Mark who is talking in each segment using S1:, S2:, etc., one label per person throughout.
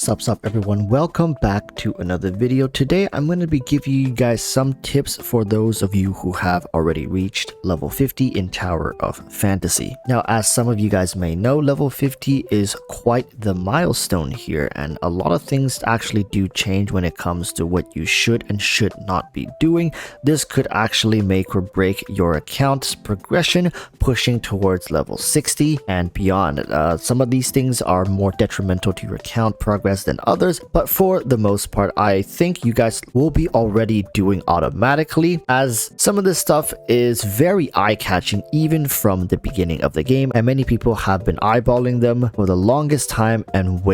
S1: Sup everyone, welcome back to another video. Today I'm going to be giving you guys some tips for those of you who have already reached level 50 in Tower of Fantasy. Now, as some of you guys may know, level 50 is quite the milestone here, and a lot of things actually do change when it comes to what you should and should not be doing. This could actually make or break your account's progression pushing towards level 60 and beyond. Some of these things are more detrimental to your account progress than others, but for the most part I think you guys will be already doing automatically, as some of this stuff is very eye-catching even from the beginning of the game, and many people have been eyeballing them for the longest time and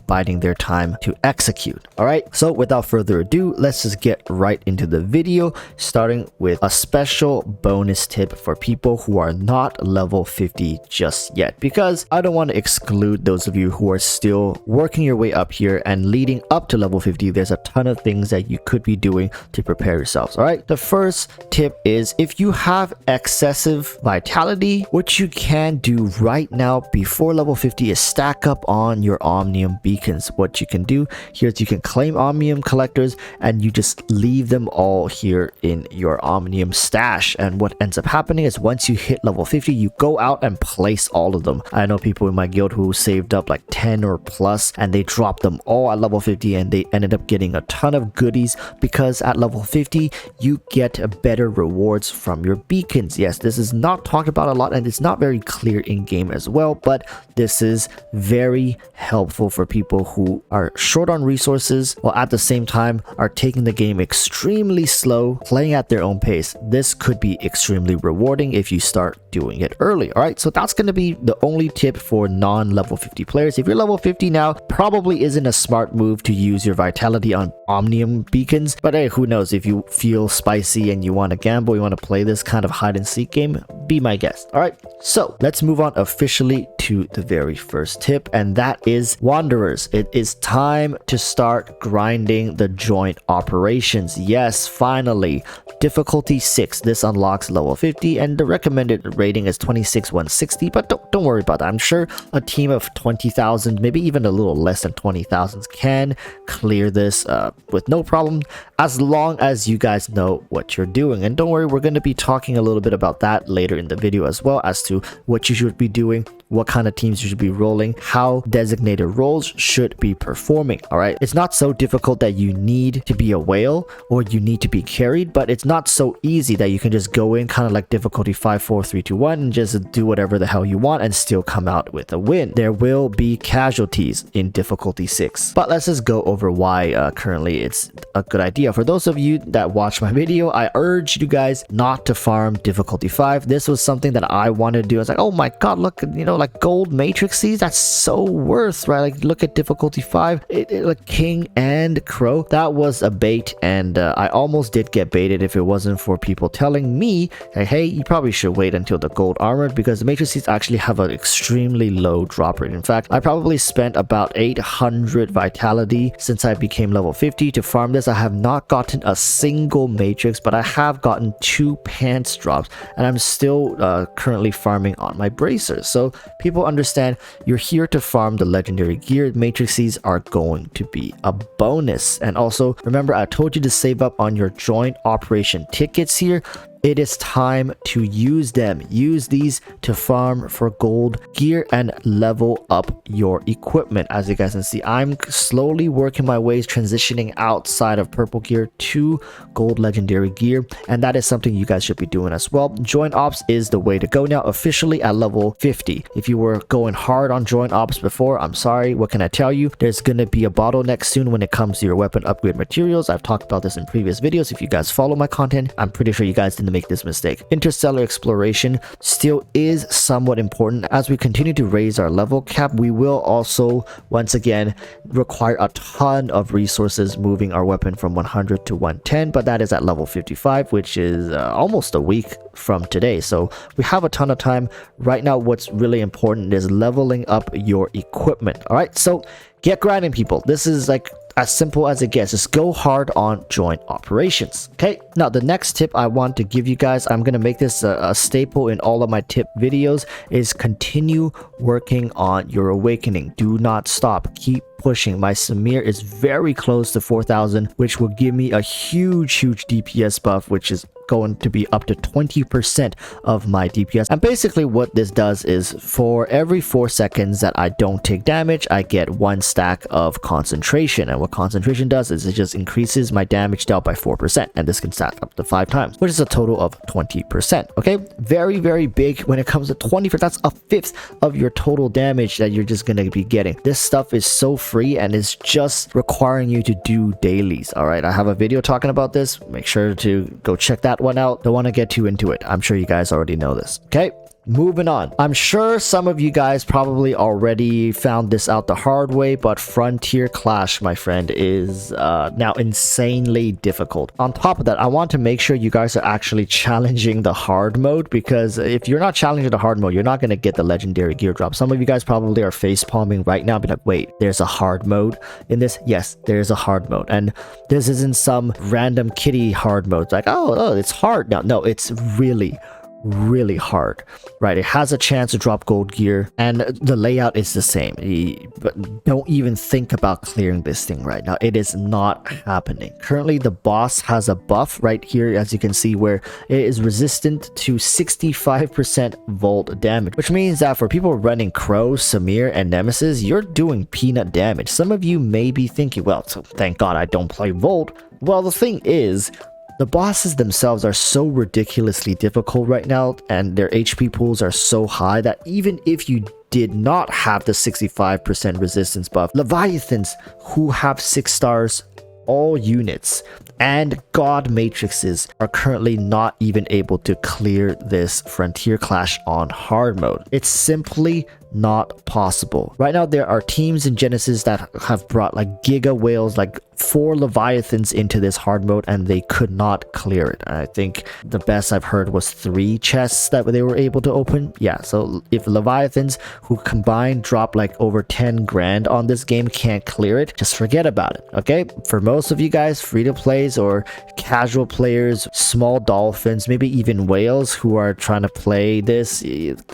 S1: biding their time to execute. Alright, so without further ado, let's just get right into the video, starting with a special bonus tip for people who are not level 50 just yet, because I don't want to exclude those of you who are still working your way up here and leading up to level 50. There's a ton of things that you could be doing to prepare yourselves. All right, the first tip is if you have excessive vitality, what you can do right now before level 50 is stack up on your omnium beacons. What you can do here is you can claim omnium collectors and you just leave them all here in your omnium stash, and what ends up happening is once you hit level 50 you go out and place all of them. I know people in my guild who saved up like 10 or plus and they dropped them all at level 50 and they ended up getting a ton of goodies, because at level 50 you get better rewards from your beacons. Yes, this is not talked about a lot and it's not very clear in game as well, but this is very helpful for people who are short on resources while at the same time are taking the game extremely slow, playing at their own pace. This could be extremely rewarding if you start doing it early. All right, so that's going to be the only tip for non-level 50 players. If you're level 50 now, probably isn't a smart move to use your vitality on omnium beacons, but hey, who knows, if you feel spicy and you want to gamble, you want to play this kind of hide and seek game, be my guest. All right, so let's move on officially to the very first tip, and that is Wanderers. It is time to start grinding the joint operations. Yes, finally, difficulty 6. This unlocks level 50 and the recommended rating is 26,160, but don't worry about that. I'm sure a team of 20,000, maybe even a little less than 20,000 can clear this with no problem, as long as you guys know what you're doing. And don't worry, we're going to be talking a little bit about that later in the video as well, as to what you should be doing, what kind of teams you should be rolling, how designated roles should be performing. All right, it's not so difficult that you need to be a whale or you need to be carried, but it's not so easy that you can just go in kind of like difficulty 5 4 3 2 1 and just do whatever the hell you want and still come out with a win. There will be casualties in difficulty 6, but let's just go over why currently it's a good idea. For those of you that watch my video, I urge you guys not to farm difficulty 5. This was something that I wanted to do. I was like, oh my god, look, you know, like gold matrices, that's so worth, right? Like look at difficulty 5, like king and crow. That was a bait, and I almost did get baited if it wasn't for people telling me that, hey, you probably should wait until the gold armored, because the matrices actually have an extremely low drop rate. In fact, I probably spent about 800 vitality since I became level 50 to farm this. I have not gotten a single matrix, but I have gotten 2 pants drops, and I'm still currently farming on my bracers. So people understand you're here to farm the legendary gear. Matrices are going to be a bonus. And also remember, I told you to save up on your joint operation tickets here. It is time to use them. Use these to farm for gold gear and level up your equipment. As you guys can see, I'm slowly working my ways transitioning outside of purple gear to gold legendary gear, and that is something you guys should be doing as well. Joint ops is the way to go now, officially at level 50. If you were going hard on joint ops before, I'm sorry, what can I tell you? There's going to be a bottleneck soon when it comes to your weapon upgrade materials. I've talked about this in previous videos. If you guys follow my content, I'm pretty sure you guys didn't make this mistake. Interstellar exploration still is somewhat important. As we continue to raise our level cap, we will also once again require a ton of resources moving our weapon from 100 to 110, but that is at level 55, which is almost a week from today. So we have a ton of time. Right now, what's really important is leveling up your equipment. All right, so get grinding, people. This is like as simple as it gets. Just go hard on joint operations. Okay, now the next tip I want to give you guys, I'm gonna make this a staple in all of my tip videos, is continue working on your awakening. Do not stop. Keep pushing. My Samir is very close to 4,000, which will give me a huge DPS buff, which is going to be up to 20% of my DPS. And basically what this does is, for every 4 seconds that I don't take damage, I get 1 stack of concentration. And what concentration does is it just increases my damage dealt by 4%, and this can stack up to 5 times, which is a total of 20%. Okay, very big. When it comes to 20%, that's a fifth of your total damage that you're just gonna be getting. This stuff is so free and is just requiring you to do dailies. All right, I have a video talking about this. Make sure to go check that one out. Don't want to get too into it. I'm sure you guys already know this. Okay, moving on. I'm sure some of you guys probably already found this out the hard way, but Frontier Clash, my friend, is now insanely difficult. On top of that, I want to make sure you guys are actually challenging the hard mode, because if you're not challenging the hard mode, you're not going to get the legendary gear drop. Some of you guys probably are face palming right now, be like, wait, there's a hard mode in this? Yes, there's a hard mode, and this isn't some random kitty hard mode. It's like, oh, it's hard. No, it's really hard, right? It has a chance to drop gold gear, and the layout is the same. But don't even think about clearing this thing right now. It is not happening. Currently, the boss has a buff right here, as you can see, where it is resistant to 65% volt damage, which means that for people running Crow, Samir, and Nemesis, you're doing peanut damage. Some of you may be thinking, well, so thank God I don't play Volt. Well, the thing is, the bosses themselves are so ridiculously difficult right now, and their HP pools are so high that even if you did not have the 65% resistance buff, Leviathans who have 6 stars, all units, and God Matrices are currently not even able to clear this Frontier Clash on hard mode. It's simply not possible. Right now, there are teams in Genesis that have brought like Giga Whales, like 4 Leviathans into this hard mode, and they could not clear it. I think the best I've heard was 3 chests that they were able to open. Yeah, so if Leviathans who combined drop like over 10 grand on this game can't clear it, just forget about it. Okay, for most of you guys, free to plays or casual players, small dolphins, maybe even whales who are trying to play this,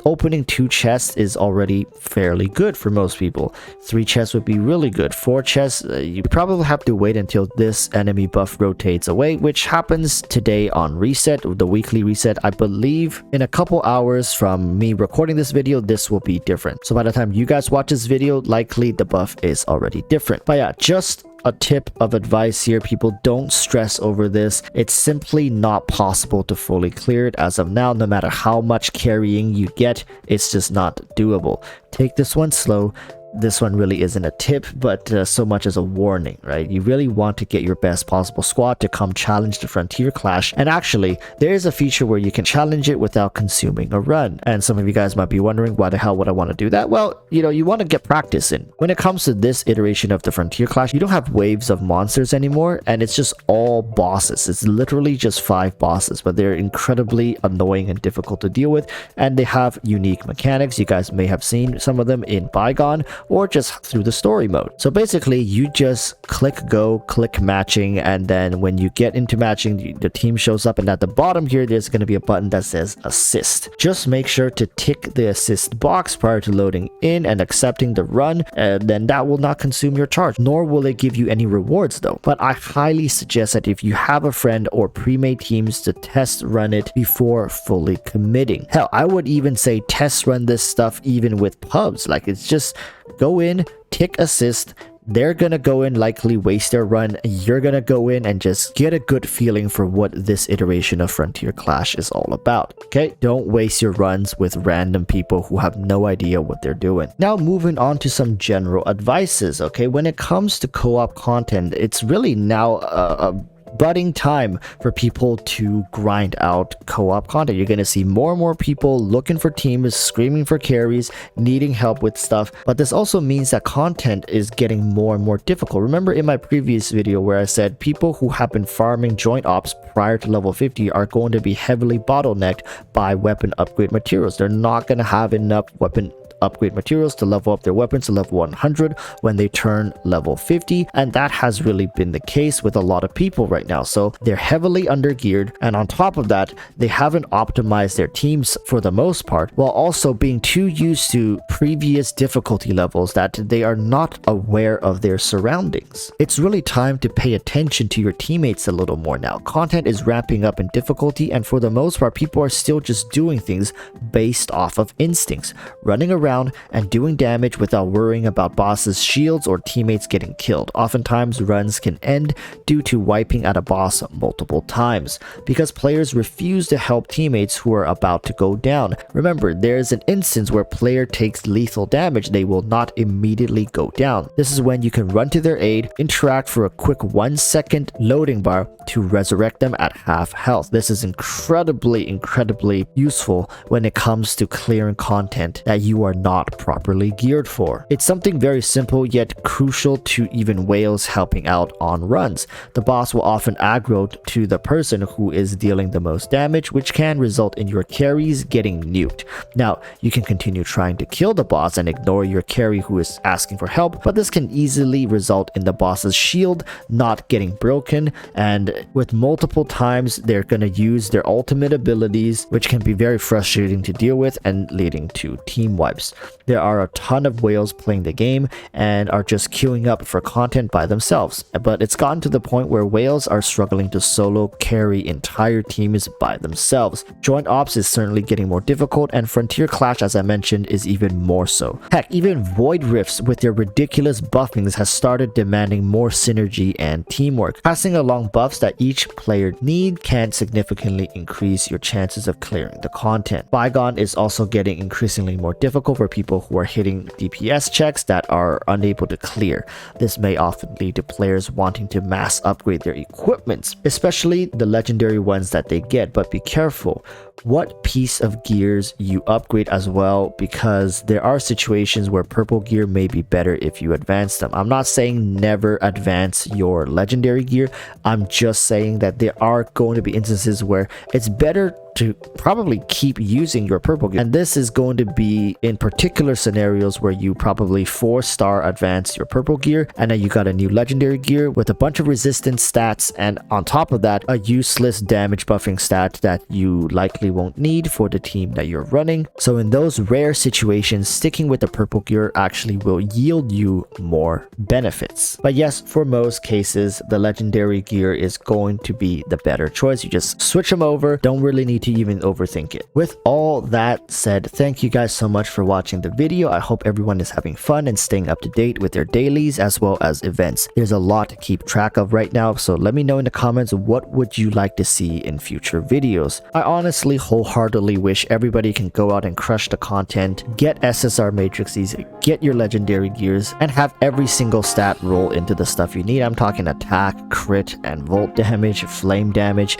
S1: opening 2 chests is already fairly good for most people. 3 chests would be really good. 4 chests, you probably have to wait until this enemy buff rotates away, which happens today on reset, the weekly reset. I believe in a couple hours from me recording this video, this will be different. So by the time you guys watch this video, likely the buff is already different. But yeah, just a tip of advice here, people, don't stress over this. It's simply not possible to fully clear it as of now. No matter how much carrying you get, it's just not doable. Take this one slow. This one really isn't a tip, but so much as a warning, right? You really want to get your best possible squad to come challenge the Frontier Clash. And actually, there is a feature where you can challenge it without consuming a run. And some of you guys might be wondering, why the hell would I want to do that? Well, you want to get practice in. When it comes to this iteration of the Frontier Clash, you don't have waves of monsters anymore, and it's just all bosses. It's literally just 5 bosses, but they're incredibly annoying and difficult to deal with, and they have unique mechanics. You guys may have seen some of them in Bygone, or just through the story mode. So basically, you just click go, click matching, and then when you get into matching, the team shows up, and at the bottom here, there's going to be a button that says assist. Just make sure to tick the assist box prior to loading in and accepting the run, and then that will not consume your charge, nor will it give you any rewards though. But I highly suggest that if you have a friend or pre-made teams, to test run it before fully committing. Hell, I would even say test run this stuff even with pubs. Like, it's just go in, tick assist, they're gonna go in, likely waste their run, you're gonna go in and just get a good feeling for what this iteration of Frontier Clash is all about. Okay, don't waste your runs with random people who have no idea what they're doing. Now moving on to some general advices. Okay, when it comes to co-op content, it's really now a budding time for people to grind out co-op content. You're going to see more and more people looking for teams, screaming for carries, needing help with stuff. But this also means that content is getting more and more difficult. Remember in my previous video where I said people who have been farming joint ops prior to level 50 are going to be heavily bottlenecked by weapon upgrade materials. They're not going to have enough weapon upgrade materials to level up their weapons to level 100 when they turn level 50, and that has really been the case with a lot of people right now. So they're heavily undergeared, and on top of that, they haven't optimized their teams for the most part, while also being too used to previous difficulty levels that they are not aware of their surroundings. It's really time to pay attention to your teammates a little more now. Content is ramping up in difficulty, and for the most part, people are still just doing things based off of instincts, running around and doing damage without worrying about bosses' shields or teammates getting killed. Oftentimes, runs can end due to wiping at a boss multiple times because players refuse to help teammates who are about to go down. Remember, there is an instance where player takes lethal damage, they will not immediately go down. This is when you can run to their aid, interact for a quick 1-second loading bar to resurrect them at half health. This is incredibly useful when it comes to clearing content that you are not properly geared for. It's something very simple yet crucial to even whales helping out on runs. The boss will often aggro to the person who is dealing the most damage, which can result in your carries getting nuked. Now, you can continue trying to kill the boss and ignore your carry who is asking for help, but this can easily result in the boss's shield not getting broken, and with multiple times they're going to use their ultimate abilities, which can be very frustrating to deal with and leading to team wipes. There are a ton of whales playing the game and are just queuing up for content by themselves, but it's gotten to the point where whales are struggling to solo carry entire teams by themselves. Joint ops is certainly getting more difficult, and Frontier Clash, as I mentioned, is even more so. Heck, even Void Rifts with their ridiculous buffings has started demanding more synergy and teamwork. Passing along buffs that each player need can significantly increase your chances of clearing the content. Bygone is also getting increasingly more difficult for people who are hitting DPS checks that are unable to clear. This may often lead to players wanting to mass upgrade their equipments, especially the legendary ones that they get, but be careful what piece of gears you upgrade as well, because there are situations where purple gear may be better if you advance them. I'm not saying never advance your legendary gear, I'm just saying that there are going to be instances where it's better to probably keep using your purple gear, and this is going to be in particular scenarios where you probably 4-star advance your purple gear and then you got a new legendary gear with a bunch of resistance stats, and on top of that a useless damage buffing stat that you likely won't need for the team that you're running. So in those rare situations, sticking with the purple gear actually will yield you more benefits. But yes, for most cases the legendary gear is going to be the better choice. You just switch them over, don't really need to even overthink it. With all that said, thank you guys so much for watching the video. I hope everyone is having fun and staying up to date with their dailies as well as events. There's a lot to keep track of right now, so let me know in the comments what would you like to see in future videos. I honestly wholeheartedly wish everybody can go out and crush the content, get SSR matrices, get your legendary gears, and have every single stat roll into the stuff you need. I'm talking attack, crit, and volt damage, flame damage,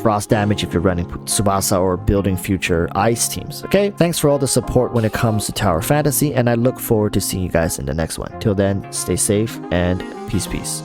S1: frost damage if you're running Tsubasa or building future ice teams. Okay, thanks for all the support when it comes to Tower Fantasy, and I look forward to seeing you guys in the next one. Till then, stay safe and peace.